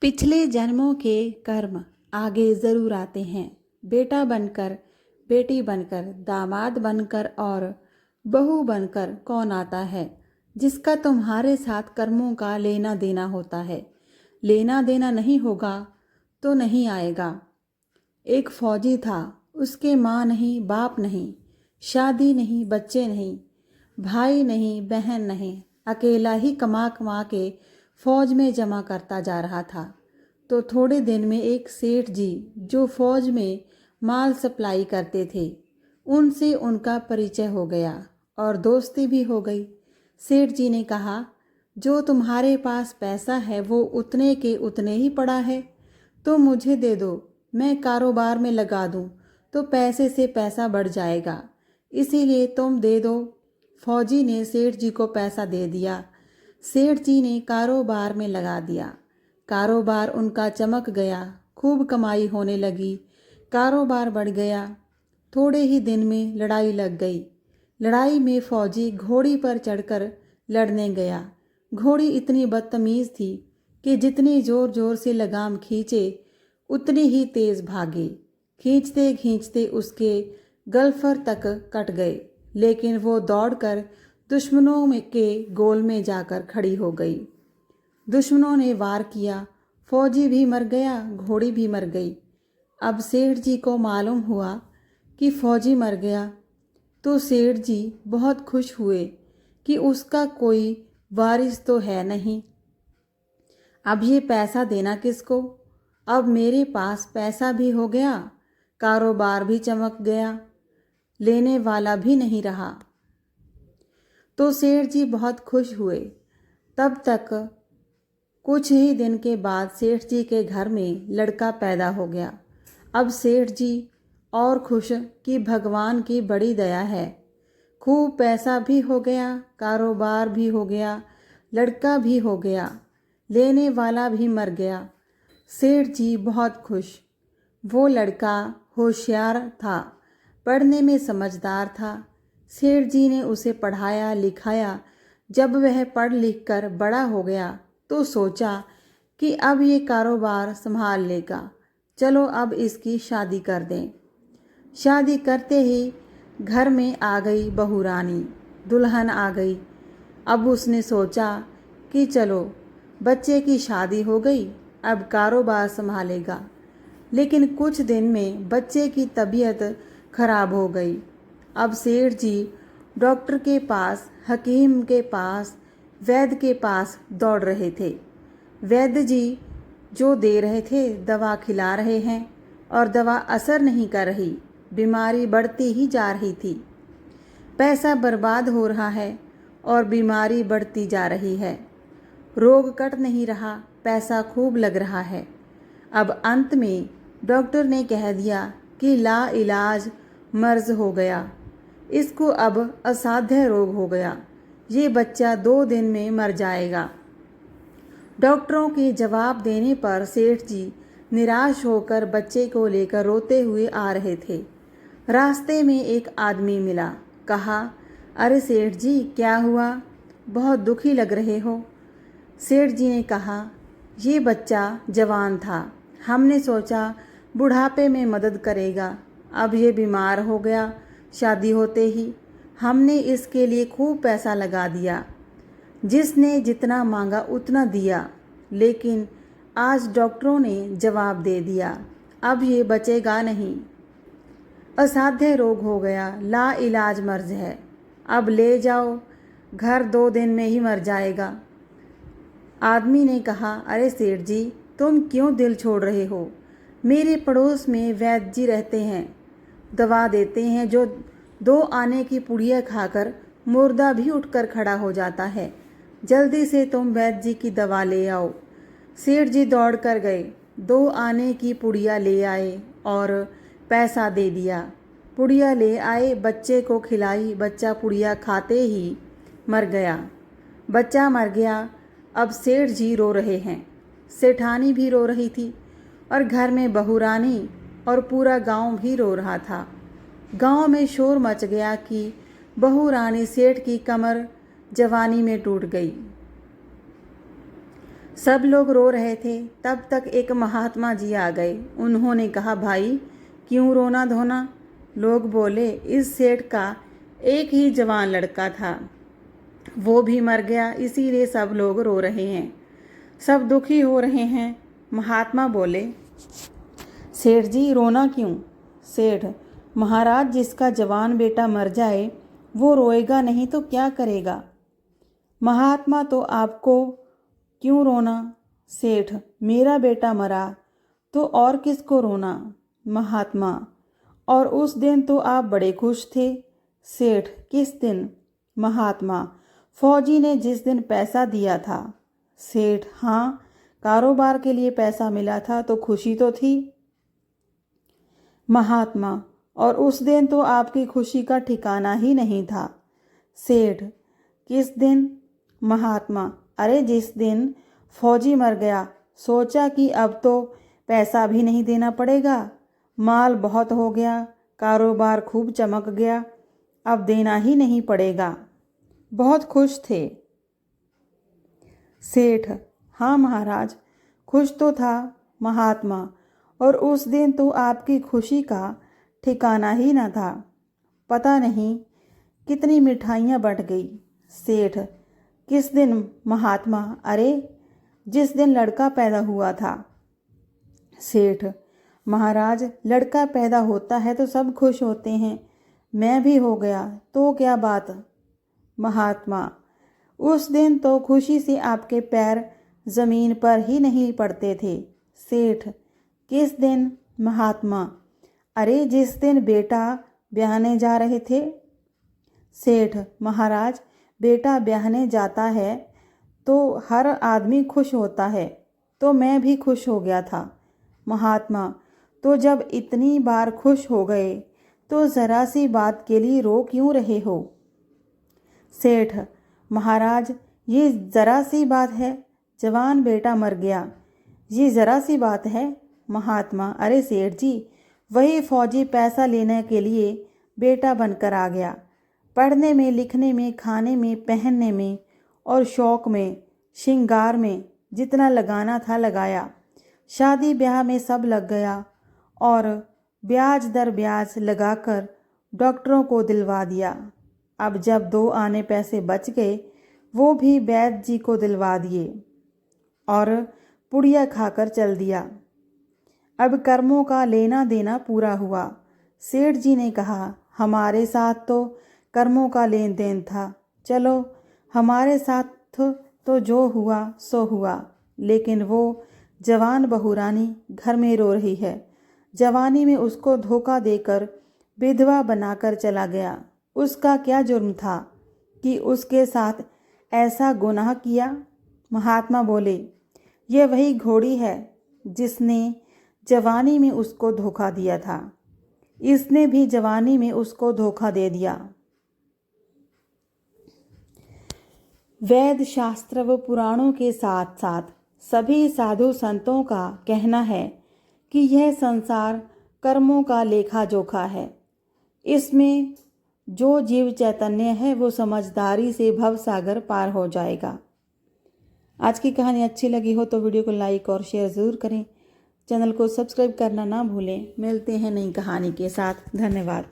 पिछले जन्मों के कर्म आगे ज़रूर आते हैं। बेटा बनकर, बेटी बनकर, दामाद बनकर और बहू बनकर कौन आता है जिसका तुम्हारे साथ कर्मों का लेना देना होता है। लेना देना नहीं होगा तो नहीं आएगा। एक फौजी था, उसके माँ नहीं, बाप नहीं, शादी नहीं, बच्चे नहीं, भाई नहीं, बहन नहीं, अकेला ही कमा कमा के फौज में जमा करता जा रहा था। तो थोड़े दिन में एक सेठ जी जो फौज में माल सप्लाई करते थे, उनसे उनका परिचय हो गया और दोस्ती भी हो गई। सेठ जी ने कहा, जो तुम्हारे पास पैसा है वो उतने के उतने ही पड़ा है, तो मुझे दे दो, मैं कारोबार में लगा दूं तो पैसे से पैसा बढ़ जाएगा, इसीलिए तुम दे दो। फौजी ने सेठ जी को पैसा दे दिया। सेठ जी ने कारोबार में लगा दिया। कारोबार उनका चमक गया, खूब कमाई होने लगी, कारोबार बढ़ गया। थोड़े ही दिन में लड़ाई लग गई। लड़ाई में फौजी घोड़ी पर चढ़कर लड़ने गया। घोड़ी इतनी बदतमीज़ थी कि जितनी ज़ोर ज़ोर से लगाम खींचे उतनी ही तेज़ भागे। खींचते खींचते उसके गलफर तक कट गए, लेकिन वो दौड़कर दुश्मनों के गोल में जाकर खड़ी हो गई। दुश्मनों ने वार किया, फौजी भी मर गया, घोड़ी भी मर गई। अब सेठ जी को मालूम हुआ कि फौजी मर गया तो सेठ जी बहुत खुश हुए कि उसका कोई वारिस तो है नहीं। अब ये पैसा देना किसको? अब मेरे पास पैसा भी हो गया, कारोबार भी चमक गया, लेने वाला भी नहीं रहा। तो सेठ जी बहुत खुश हुए। तब तक कुछ ही दिन के बाद सेठ जी के घर में लड़का पैदा हो गया। अब सेठ जी और खुश कि भगवान की बड़ी दया है, खूब पैसा भी हो गया, कारोबार भी हो गया, लड़का भी हो गया, लेने वाला भी मर गया। सेठ जी बहुत खुश। वो लड़का होशियार था, पढ़ने में समझदार था। सेठ जी ने उसे पढ़ाया लिखाया। जब वह पढ़ लिख कर बड़ा हो गया तो सोचा कि अब ये कारोबार संभाल लेगा, चलो अब इसकी शादी कर दें। शादी करते ही घर में आ गई बहू रानी, दुल्हन आ गई। अब उसने सोचा कि चलो बच्चे की शादी हो गई, अब कारोबार संभालेगा। लेकिन कुछ दिन में बच्चे की तबीयत खराब हो गई। अब सेठ जी डॉक्टर के पास, हकीम के पास, वैद्य के पास दौड़ रहे थे। वैद्य जी जो दे रहे थे दवा खिला रहे हैं और दवा असर नहीं कर रही, बीमारी बढ़ती ही जा रही थी। पैसा बर्बाद हो रहा है और बीमारी बढ़ती जा रही है। रोग कट नहीं रहा, पैसा खूब लग रहा है। अब अंत में डॉक्टर ने कह दिया कि ला इलाज मर्ज हो गया, इसको अब असाध्य रोग हो गया, ये बच्चा 2 दिन में मर जाएगा। डॉक्टरों के जवाब देने पर सेठ जी निराश होकर बच्चे को लेकर रोते हुए आ रहे थे। रास्ते में एक आदमी मिला। कहा, अरे सेठ जी क्या हुआ, बहुत दुखी लग रहे हो। सेठ जी ने कहा, ये बच्चा जवान था, हमने सोचा बुढ़ापे में मदद करेगा, अब ये बीमार हो गया। शादी होते ही हमने इसके लिए खूब पैसा लगा दिया, जिसने जितना मांगा उतना दिया, लेकिन आज डॉक्टरों ने जवाब दे दिया, अब ये बचेगा नहीं, असाध्य रोग हो गया, ला इलाज मर्ज है, अब ले जाओ घर, 2 दिन में ही मर जाएगा। आदमी ने कहा, अरे सेठ जी तुम क्यों दिल छोड़ रहे हो, मेरे पड़ोस में वैद्य जी रहते हैं, दवा देते हैं जो 2 आने की पुड़िया खाकर मुर्दा भी उठकर खड़ा हो जाता है, जल्दी से तुम वैद्य जी की दवा ले आओ। सेठ जी दौड़ कर गए, 2 आने की पुड़िया ले आए और पैसा दे दिया। पुड़िया ले आए, बच्चे को खिलाई, बच्चा पुड़िया खाते ही मर गया। बच्चा मर गया। अब सेठ जी रो रहे हैं, सेठानी भी रो रही थी और घर में बहू रानी और पूरा गांव भी रो रहा था। गांव में शोर मच गया कि बहू रानी सेठ की कमर जवानी में टूट गई। सब लोग रो रहे थे। तब तक एक महात्मा जी आ गए। उन्होंने कहा, भाई क्यों रोना धोना? लोग बोले, इस सेठ का एक ही जवान लड़का था, वो भी मर गया, इसीलिए सब लोग रो रहे हैं, सब दुखी हो रहे हैं। महात्मा बोले, सेठ जी रोना क्यों? सेठ, महाराज जिसका जवान बेटा मर जाए वो रोएगा नहीं तो क्या करेगा? महात्मा, तो आपको क्यों रोना? सेठ, मेरा बेटा मरा तो और किसको रोना? महात्मा, और उस दिन तो आप बड़े खुश थे। सेठ, किस दिन? महात्मा, फौजी ने जिस दिन पैसा दिया था। सेठ, हाँ, कारोबार के लिए पैसा मिला था तो खुशी तो थी। महात्मा, और उस दिन तो आपकी खुशी का ठिकाना ही नहीं था। सेठ, किस दिन? महात्मा, अरे जिस दिन फौजी मर गया, सोचा कि अब तो पैसा भी नहीं देना पड़ेगा, माल बहुत हो गया, कारोबार खूब चमक गया, अब देना ही नहीं पड़ेगा, बहुत खुश थे। सेठ, हाँ महाराज, खुश तो था। महात्मा, और उस दिन तो आपकी खुशी का ठिकाना ही न था, पता नहीं कितनी मिठाइयाँ बंट गई। सेठ, किस दिन? महात्मा, अरे जिस दिन लड़का पैदा हुआ था। सेठ, महाराज लड़का पैदा होता है तो सब खुश होते हैं, मैं भी हो गया तो क्या बात? महात्मा, उस दिन तो खुशी से आपके पैर जमीन पर ही नहीं पड़ते थे। सेठ, किस दिन? महात्मा, अरे जिस दिन बेटा ब्याहने जा रहे थे। सेठ, महाराज बेटा ब्याहने जाता है तो हर आदमी खुश होता है, तो मैं भी खुश हो गया था। महात्मा, तो जब इतनी बार खुश हो गए तो ज़रा सी बात के लिए रो क्यों रहे हो? सेठ, महाराज ये ज़रा सी बात है, जवान बेटा मर गया, ये ज़रा सी बात है। महात्मा, अरे सेठ जी, वही फौजी पैसा लेने के लिए बेटा बनकर आ गया, पढ़ने में, लिखने में, खाने में, पहनने में और शौक़ में, श्रृंगार में जितना लगाना था लगाया, शादी ब्याह में सब लग गया और ब्याज दर ब्याज लगाकर डॉक्टरों को दिलवा दिया। अब जब 2 आने पैसे बच गए वो भी वैद्य जी को दिलवा दिए और पुड़िया खाकर चल दिया। अब कर्मों का लेना देना पूरा हुआ। सेठ जी ने कहा, हमारे साथ तो कर्मों का लेन देन था, चलो हमारे साथ तो जो हुआ सो हुआ, लेकिन वो जवान बहू रानी घर में रो रही है, जवानी में उसको धोखा देकर विधवा बनाकर चला गया, उसका क्या जुर्म था कि उसके साथ ऐसा गुनाह किया? महात्मा बोले, ये वही घोड़ी है जिसने जवानी में उसको धोखा दिया था, इसने भी जवानी में उसको धोखा दे दिया। वेद शास्त्र व पुराणों के साथ साथ सभी साधु संतों का कहना है कि यह संसार कर्मों का लेखा जोखा है। इसमें जो जीव चैतन्य है वो समझदारी से भवसागर पार हो जाएगा। आज की कहानी अच्छी लगी हो तो वीडियो को लाइक और शेयर ज़रूर करें। चैनल को सब्सक्राइब करना ना भूलें। मिलते हैं नई कहानी के साथ। धन्यवाद।